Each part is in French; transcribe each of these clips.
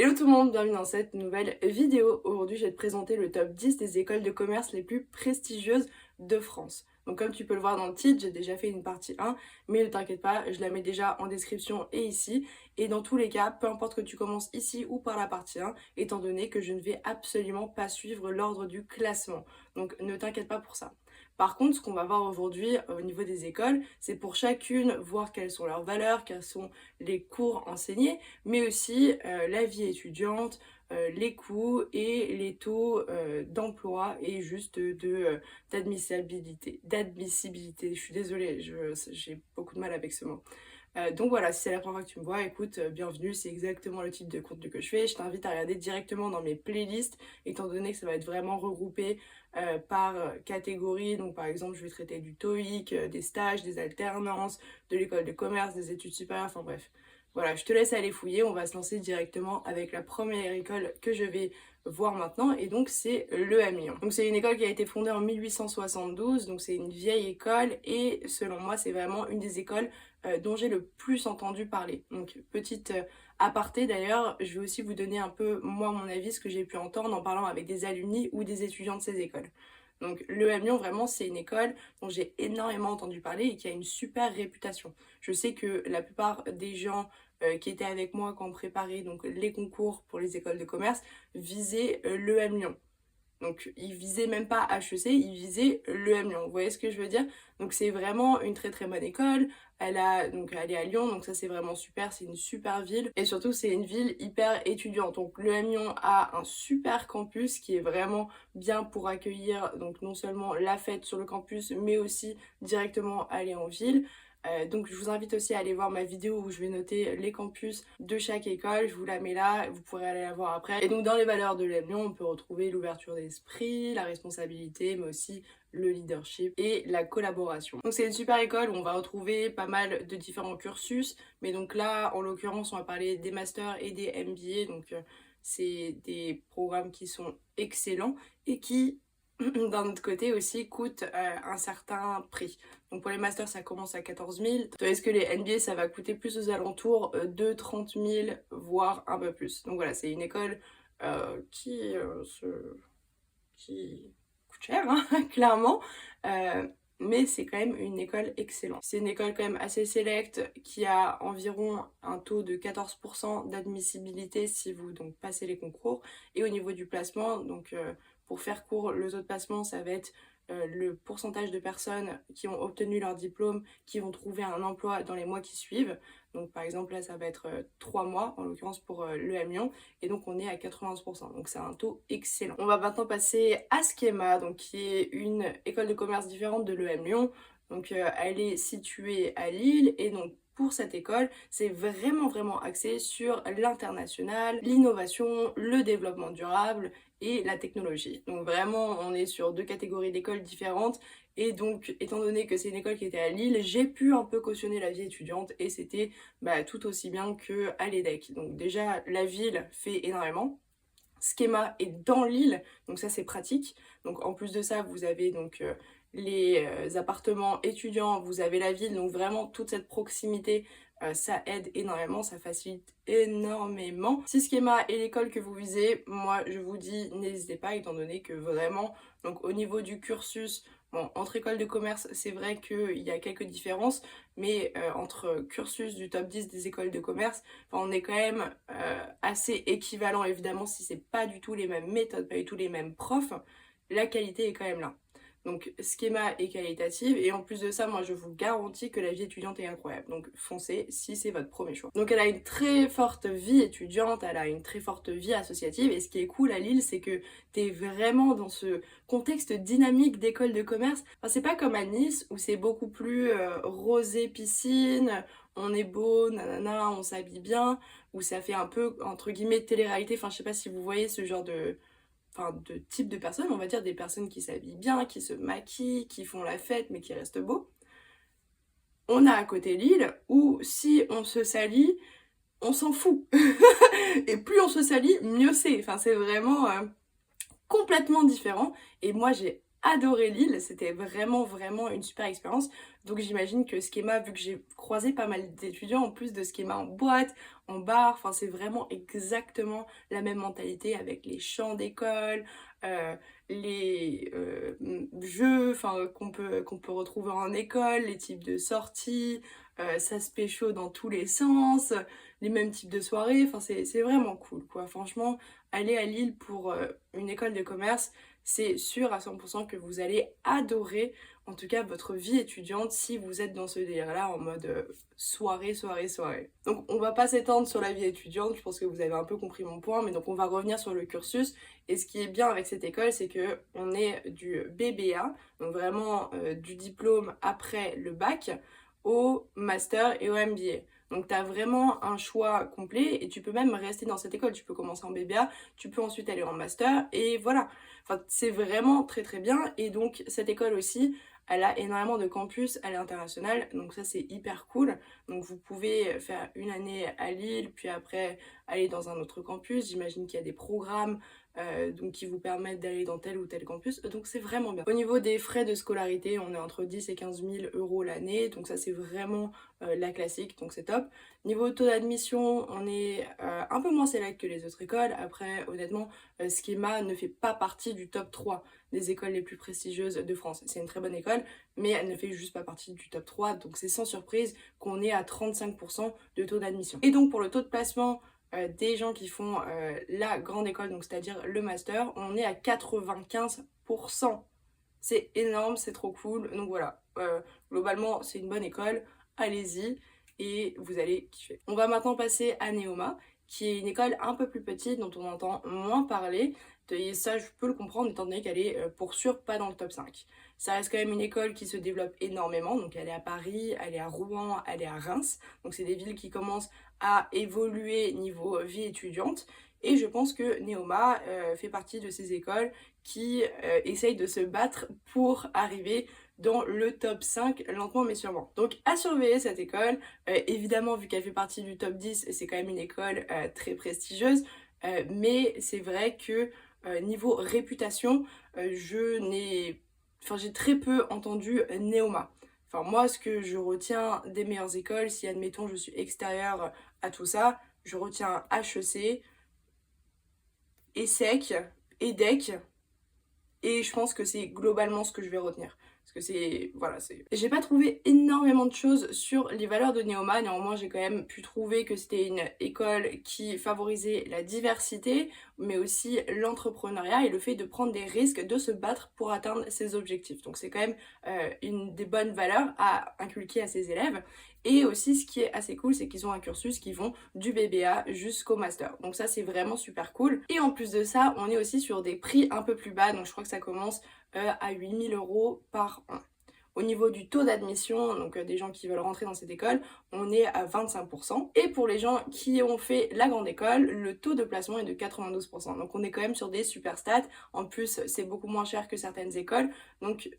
Hello tout le monde, bienvenue dans cette nouvelle vidéo. Aujourd'hui, je vais te présenter le top 10 des écoles de commerce les plus prestigieuses de France. Donc comme tu peux le voir dans le titre, j'ai déjà fait une partie 1, mais ne t'inquiète pas, je la mets déjà en description et ici. Et dans tous les cas, peu importe que tu commences ici ou par la partie 1, étant donné que je ne vais absolument pas suivre l'ordre du classement. Donc ne t'inquiète pas pour ça. Par contre, ce qu'on va voir aujourd'hui au niveau des écoles, c'est pour chacune voir quelles sont leurs valeurs, quels sont les cours enseignés, mais aussi la vie étudiante, les coûts et les taux d'emploi et juste d'admissibilité. Je suis désolée, j'ai beaucoup de mal avec ce mot. Donc voilà, si c'est la première fois que tu me vois, écoute, bienvenue, c'est exactement le type de contenu que je fais. Je t'invite à regarder directement dans mes playlists, étant donné que ça va être vraiment regroupé par catégorie. Donc par exemple, je vais traiter du TOEIC, des stages, des alternances, de l'école de commerce, des études supérieures, enfin bref. Voilà, je te laisse aller fouiller, on va se lancer directement avec la première école que je vais voir maintenant, et donc c'est l'EM Lyon. Donc c'est une école qui a été fondée en 1872, donc c'est une vieille école, et selon moi c'est vraiment une des écoles dont j'ai le plus entendu parler. Donc petite aparté d'ailleurs, je vais aussi vous donner un peu moi mon avis, ce que j'ai pu entendre en parlant avec des alumni ou des étudiants de ces écoles. Donc l'EM Lyon vraiment c'est une école dont j'ai énormément entendu parler et qui a une super réputation. Je sais que la plupart des gens qui étaient avec moi quand on préparait donc les concours pour les écoles de commerce visaient l'EM Lyon. Donc ils visaient même pas HEC, ils visaient l'EM Lyon. Vous voyez ce que je veux dire? Donc c'est vraiment une très très bonne école. Elle est à Lyon, donc ça c'est vraiment super, c'est une super ville. Et surtout c'est une ville hyper étudiante. Donc l'EM Lyon a un super campus qui est vraiment bien pour accueillir donc non seulement la fête sur le campus, mais aussi directement aller en ville. Donc je vous invite aussi à aller voir ma vidéo où je vais noter les campus de chaque école, je vous la mets là, vous pourrez aller la voir après. Et donc dans les valeurs de l'Union, on peut retrouver l'ouverture d'esprit, la responsabilité, mais aussi le leadership et la collaboration. Donc c'est une super école où on va retrouver pas mal de différents cursus, mais donc là en l'occurrence on va parler des masters et des MBA, donc c'est des programmes qui sont excellents et qui d'un autre côté aussi coûtent un certain prix. Donc pour les masters ça commence à 14 000, tandis que les NBA ça va coûter plus aux alentours de 30 000 voire un peu plus. Donc voilà, c'est une école qui coûte cher hein, clairement, mais c'est quand même une école excellente. C'est une école quand même assez sélecte qui a environ un taux de 14% d'admissibilité si vous donc passez les concours. Et au niveau du placement, donc pour faire court, le taux de placement ça va être le pourcentage de personnes qui ont obtenu leur diplôme, qui vont trouver un emploi dans les mois qui suivent. Donc par exemple là ça va être 3 mois en l'occurrence pour l'EM Lyon, et donc on est à 91%, donc c'est un taux excellent. On va maintenant passer à Schema, donc qui est une école de commerce différente de l'EM Lyon. Donc elle est située à Lille, et donc pour cette école, c'est vraiment axé sur l'international, l'innovation, le développement durable et la technologie. Donc vraiment, on est sur deux catégories d'écoles différentes. Et donc, étant donné que c'est une école qui était à Lille, j'ai pu un peu cautionner la vie étudiante, et c'était tout aussi bien qu'à l'EDEC. Donc déjà, la ville fait énormément. Schema est dans l'île, donc ça c'est pratique. Donc en plus de ça, vous avez donc les appartements étudiants, vous avez la ville, donc vraiment toute cette proximité, ça aide énormément, ça facilite énormément. Si Schema est l'école que vous visez, moi je vous dis n'hésitez pas, étant donné que vraiment, donc au niveau du cursus, bon, entre écoles de commerce, c'est vrai qu'il y a quelques différences, mais entre cursus du top 10 des écoles de commerce, enfin, on est quand même assez équivalent, évidemment, si c'est pas du tout les mêmes méthodes, pas du tout les mêmes profs, la qualité est quand même là. Donc Schema est qualitative, et en plus de ça, moi je vous garantis que la vie étudiante est incroyable. Donc foncez si c'est votre premier choix. Donc elle a une très forte vie étudiante, elle a une très forte vie associative, et ce qui est cool à Lille, c'est que t'es vraiment dans ce contexte dynamique d'école de commerce. Enfin, c'est pas comme à Nice où c'est beaucoup plus rosé piscine, on est beau, nanana, on s'habille bien, où ça fait un peu entre guillemets télé-réalité. Enfin je sais pas si vous voyez ce genre de type de personnes, on va dire des personnes qui s'habillent bien, qui se maquillent, qui font la fête mais qui restent beaux. On a à côté Lille où si on se salit, on s'en fout. Et plus on se salit, mieux c'est. Enfin c'est vraiment complètement différent, et moi j'ai adoré Lille, c'était vraiment une super expérience. Donc j'imagine que Schema, vu que j'ai croisé pas mal d'étudiants en plus de Schema en boîte, en bar, enfin c'est vraiment exactement la même mentalité avec les chants d'école, euh, les jeux enfin, qu'on peut retrouver en école, les types de sorties, ça se pécho dans tous les sens, les mêmes types de soirées, enfin c'est vraiment cool quoi. Franchement, aller à Lille pour une école de commerce, c'est sûr à 100% que vous allez adorer en tout cas votre vie étudiante si vous êtes dans ce délire-là en mode soirée. Donc on va pas s'étendre sur la vie étudiante, je pense que vous avez un peu compris mon point, mais donc on va revenir sur le cursus. Et ce qui est bien avec cette école, c'est que on est du BBA, donc vraiment du diplôme après le bac, au master et au MBA. Donc tu as vraiment un choix complet et tu peux même rester dans cette école. Tu peux commencer en BBA, tu peux ensuite aller en master et voilà. Enfin, c'est vraiment très bien. Et donc cette école aussi, elle a énormément de campus à l'international. Donc ça c'est hyper cool. Donc vous pouvez faire une année à Lille, puis après aller dans un autre campus. J'imagine qu'il y a des programmes donc qui vous permettent d'aller dans tel ou tel campus. Donc c'est vraiment bien. Au niveau des frais de scolarité, on est entre 10 et 15 000 euros l'année. Donc ça c'est vraiment la classique, donc c'est top. Niveau taux d'admission, on est un peu moins sélect que les autres écoles. Après, honnêtement, Schema ne fait pas partie du top 3 des écoles les plus prestigieuses de France. C'est une très bonne école, mais elle ne fait juste pas partie du top 3. Donc c'est sans surprise qu'on est à 35% de taux d'admission. Et donc pour le taux de placement des gens qui font la grande école, donc c'est-à-dire le master, on est à 95%. C'est énorme, c'est trop cool. Donc voilà, globalement, c'est une bonne école. Allez-y et vous allez kiffer. On va maintenant passer à Neoma, qui est une école un peu plus petite dont on entend moins parler. Et ça, je peux le comprendre étant donné qu'elle est pour sûr pas dans le top 5. Ça reste quand même une école qui se développe énormément. Donc elle est à Paris, elle est à Rouen, elle est à Reims. Donc c'est des villes qui commencent à évoluer niveau vie étudiante. Et je pense que Neoma fait partie de ces écoles qui essayent de se battre pour arriver dans le top 5 lentement mais sûrement. Donc à surveiller cette école, évidemment vu qu'elle fait partie du top 10, c'est quand même une école très prestigieuse, mais c'est vrai que niveau réputation, j'ai très peu entendu Neoma. Enfin moi ce que je retiens des meilleures écoles, si admettons je suis extérieure à tout ça, je retiens HEC, ESSEC, EDEC, et je pense que c'est globalement ce que je vais retenir. Parce que c'est... Voilà, c'est... J'ai pas trouvé énormément de choses sur les valeurs de Neoma. Néanmoins, j'ai quand même pu trouver que c'était une école qui favorisait la diversité, mais aussi l'entrepreneuriat et le fait de prendre des risques, de se battre pour atteindre ses objectifs. Donc c'est quand même une des bonnes valeurs à inculquer à ses élèves. Et aussi, ce qui est assez cool, c'est qu'ils ont un cursus qui vont du BBA jusqu'au master. Donc ça, c'est vraiment super cool. Et en plus de ça, on est aussi sur des prix un peu plus bas. Donc je crois que ça commence à 8 000 euros par an. Au niveau du taux d'admission, donc des gens qui veulent rentrer dans cette école, on est à 25%. Et pour les gens qui ont fait la grande école, le taux de placement est de 92%. Donc on est quand même sur des super stats. En plus, c'est beaucoup moins cher que certaines écoles. Donc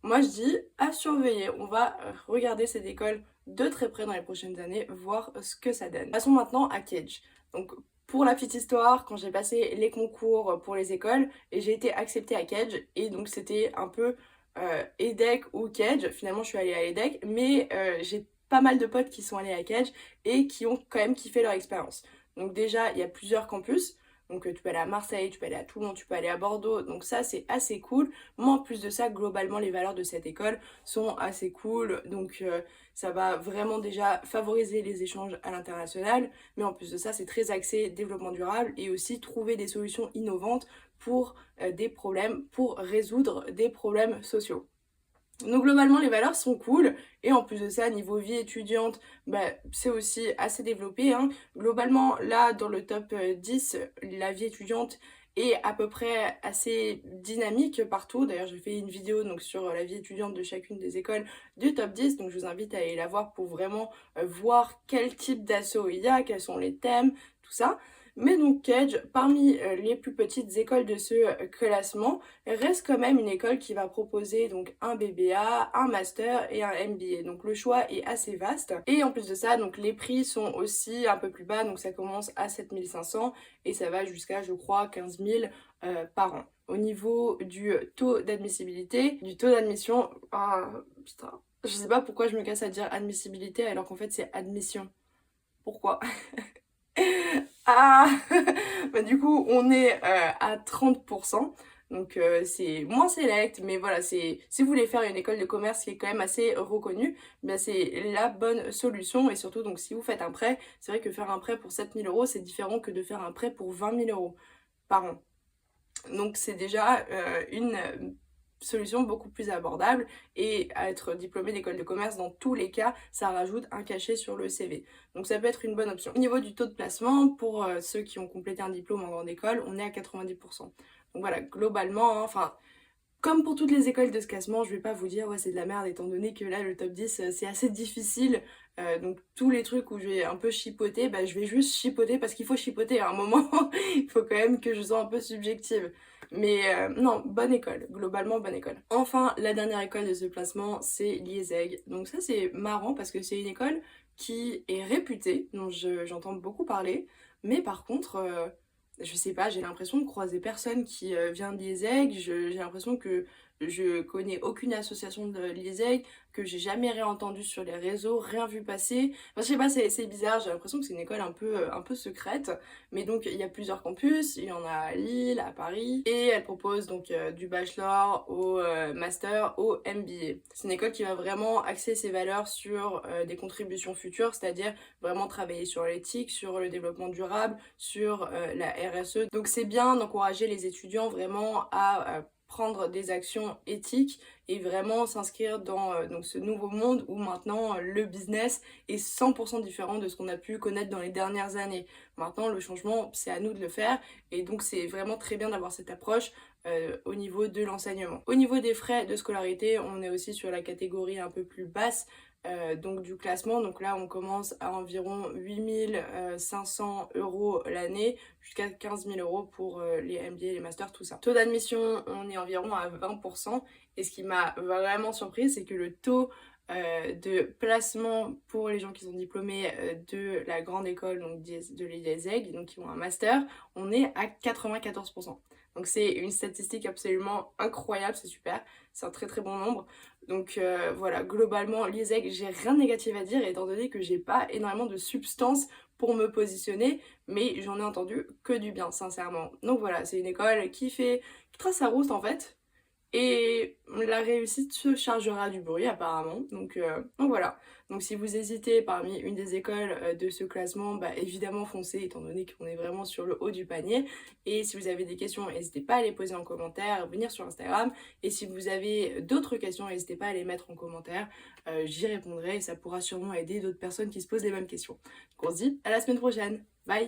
moi je dis à surveiller. On va regarder cette école de très près dans les prochaines années, voir ce que ça donne. Passons maintenant à Cage. Donc pour la petite histoire, quand j'ai passé les concours pour les écoles, et j'ai été acceptée à Cage, et donc c'était un peu EDEC ou Cage. Finalement je suis allée à EDEC, mais j'ai pas mal de potes qui sont allés à Cage et qui ont quand même kiffé leur expérience. Donc déjà il y a plusieurs campus. Donc tu peux aller à Marseille, tu peux aller à Toulon, tu peux aller à Bordeaux. Donc ça c'est assez cool. Moi en plus de ça, globalement les valeurs de cette école sont assez cool. Donc ça va vraiment déjà favoriser les échanges à l'international. Mais en plus de ça, c'est très axé développement durable et aussi trouver des solutions innovantes pour des problèmes, pour résoudre des problèmes sociaux. Donc globalement les valeurs sont cool et en plus de ça niveau vie étudiante c'est aussi assez développé hein. Globalement là dans le top 10 la vie étudiante est à peu près assez dynamique partout. D'ailleurs j'ai fait une vidéo donc sur la vie étudiante de chacune des écoles du top 10, donc je vous invite à aller la voir pour vraiment voir quel type d'asso il y a, quels sont les thèmes, tout ça. Mais donc Kedge, parmi les plus petites écoles de ce classement, reste quand même une école qui va proposer donc un BBA, un master et un MBA. Donc le choix est assez vaste. Et en plus de ça, donc les prix sont aussi un peu plus bas, donc ça commence à 7 500 et ça va jusqu'à, je crois, 15 000 par an. Au niveau du taux d'admissibilité, du taux d'admission, ah putain, je sais pas pourquoi je me casse à dire admissibilité alors qu'en fait c'est admission. Pourquoi? Ah bah du coup on est à 30%. Donc c'est moins select, mais voilà, c'est si vous voulez faire une école de commerce qui est quand même assez reconnue, ben c'est la bonne solution. Et surtout, donc si vous faites un prêt, c'est vrai que faire un prêt pour 7 000 euros, c'est différent que de faire un prêt pour 20 000 euros par an. Donc c'est déjà une solution beaucoup plus abordable, et à être diplômé d'école de commerce dans tous les cas, ça rajoute un cachet sur le CV. Donc ça peut être une bonne option. Au niveau du taux de placement, pour ceux qui ont complété un diplôme en grande école, on est à 90%. Donc voilà, globalement, hein, enfin, comme pour toutes les écoles de ce classement, je vais pas vous dire ouais c'est de la merde étant donné que là le top 10 c'est assez difficile. Donc tous les trucs où je vais un peu chipoter, bah je vais juste chipoter parce qu'il faut chipoter à un moment. Il faut quand même que je sois un peu subjective. Mais non, bonne école, globalement bonne école. Enfin, la dernière école de ce placement, c'est l'IESEG. Donc ça c'est marrant parce que c'est une école qui est réputée, dont j'entends beaucoup parler, mais par contre je sais pas, j'ai l'impression de croiser personne qui vient de l'IESEG. J'ai l'impression que je connais aucune association de l'IESEG, que j'ai jamais rien entendu sur les réseaux, rien vu passer. Enfin, je sais pas, c'est bizarre, j'ai l'impression que c'est une école un peu secrète. Mais donc, il y a plusieurs campus, il y en a à Lille, à Paris, et elle propose donc du bachelor au master, au MBA. C'est une école qui va vraiment axer ses valeurs sur des contributions futures, c'est-à-dire vraiment travailler sur l'éthique, sur le développement durable, sur la RSE. Donc c'est bien d'encourager les étudiants vraiment à prendre des actions éthiques et vraiment s'inscrire dans donc ce nouveau monde où maintenant le business est 100% différent de ce qu'on a pu connaître dans les dernières années. Maintenant le changement c'est à nous de le faire, et donc c'est vraiment très bien d'avoir cette approche au niveau de l'enseignement. Au niveau des frais de scolarité, on est aussi sur la catégorie un peu plus basse donc du classement. Donc là on commence à environ 8 500 € l'année jusqu'à 15 000 € pour les MBA, les masters, tout ça. Taux d'admission, on est environ à 20%, et ce qui m'a vraiment surprise, c'est que le taux de placement pour les gens qui sont diplômés de la grande école, donc de l'IESEG, donc qui ont un master, on est à 94%. Donc c'est une statistique absolument incroyable, c'est super, c'est un très très bon nombre. Donc voilà, globalement, l'IESEG, j'ai rien de négatif à dire étant donné que j'ai pas énormément de substance pour me positionner, mais j'en ai entendu que du bien, sincèrement. Donc voilà, c'est une école qui trace sa route en fait, et la réussite se chargera du bruit apparemment. Donc voilà. Donc si vous hésitez parmi une des écoles de ce classement, bah évidemment foncez étant donné qu'on est vraiment sur le haut du panier. Et si vous avez des questions, n'hésitez pas à les poser en commentaire, venir sur Instagram. Et si vous avez d'autres questions, n'hésitez pas à les mettre en commentaire. J'y répondrai et ça pourra sûrement aider d'autres personnes qui se posent les mêmes questions. Donc on se dit à la semaine prochaine. Bye!